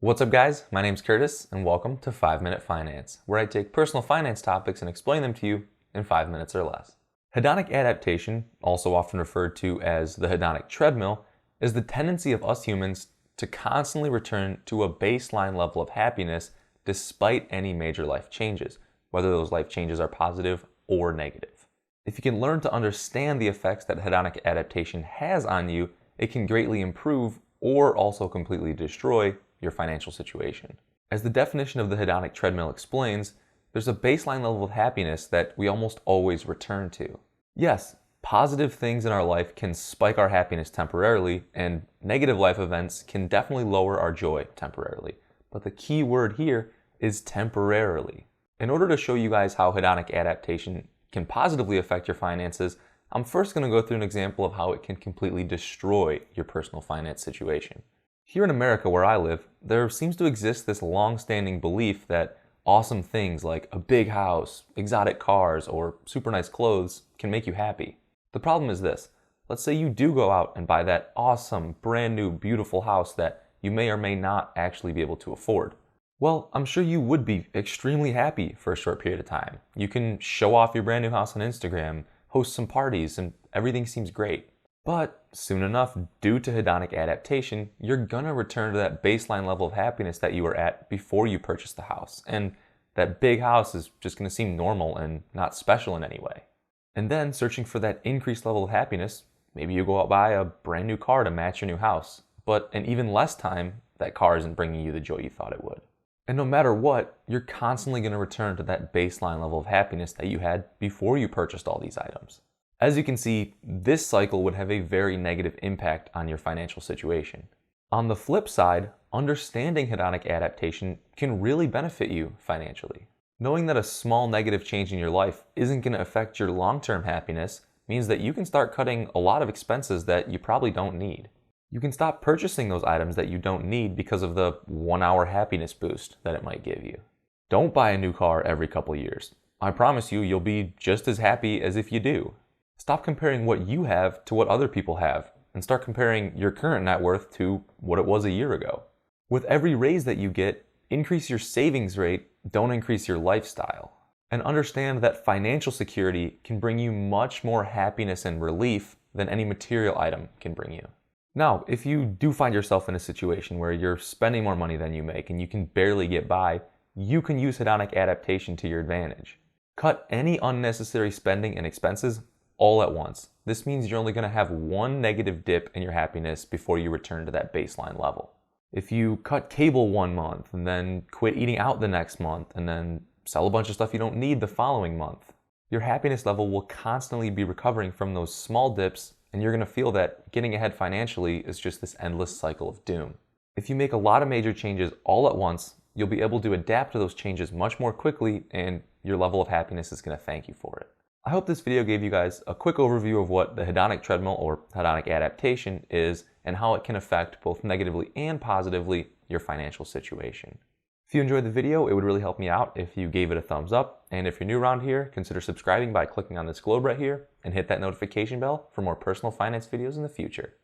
What's up guys, my name's Curtis and welcome to 5 Minute Finance, where I take personal finance topics and explain them to you in 5 minutes or less. Hedonic adaptation, also often referred to as the hedonic treadmill, is the tendency of us humans to constantly return to a baseline level of happiness despite any major life changes, whether those life changes are positive or negative. If you can learn to understand the effects that hedonic adaptation has on you, it can greatly improve or also completely destroy your financial situation. As the definition of the hedonic treadmill explains, there's a baseline level of happiness that we almost always return to. Yes, positive things in our life can spike our happiness temporarily, and negative life events can definitely lower our joy temporarily. But the key word here is temporarily. In order to show you guys how hedonic adaptation can positively affect your finances, I'm first going to go through an example of how it can completely destroy your personal finance situation. Here in America, where I live, there seems to exist this long-standing belief that awesome things like a big house, exotic cars, or super nice clothes can make you happy. The problem is this: let's say you do go out and buy that awesome, brand new, beautiful house that you may or may not actually be able to afford. Well, I'm sure you would be extremely happy for a short period of time. You can show off your brand new house on Instagram, host some parties, and everything seems great. But soon enough, due to hedonic adaptation, you're gonna return to that baseline level of happiness that you were at before you purchased the house. And that big house is just gonna seem normal and not special in any way. And then, searching for that increased level of happiness, maybe you go out buy a brand new car to match your new house. But in even less time, that car isn't bringing you the joy you thought it would. And no matter what, you're constantly gonna return to that baseline level of happiness that you had before you purchased all these items. As you can see, this cycle would have a very negative impact on your financial situation. On the flip side, understanding hedonic adaptation can really benefit you financially. Knowing that a small negative change in your life isn't going to affect your long-term happiness means that you can start cutting a lot of expenses that you probably don't need. You can stop purchasing those items that you don't need because of the 1-hour happiness boost that it might give you. Don't buy a new car every couple years. I promise you'll be just as happy as if you do. Stop comparing what you have to what other people have, and start comparing your current net worth to what it was a year ago. With every raise that you get, increase your savings rate, don't increase your lifestyle. And understand that financial security can bring you much more happiness and relief than any material item can bring you. Now, if you do find yourself in a situation where you're spending more money than you make and you can barely get by, you can use hedonic adaptation to your advantage. Cut any unnecessary spending and expenses all at once. This means you're only going to have one negative dip in your happiness before you return to that baseline level. If you cut cable 1 month and then quit eating out the next month and then sell a bunch of stuff you don't need the following month, your happiness level will constantly be recovering from those small dips, and you're going to feel that getting ahead financially is just this endless cycle of doom. If you make a lot of major changes all at once, you'll be able to adapt to those changes much more quickly, and your level of happiness is going to thank you for it. I hope this video gave you guys a quick overview of what the hedonic treadmill or hedonic adaptation is and how it can affect both negatively and positively your financial situation. If you enjoyed the video, it would really help me out if you gave it a thumbs up. And if you're new around here, consider subscribing by clicking on this globe right here and hit that notification bell for more personal finance videos in the future.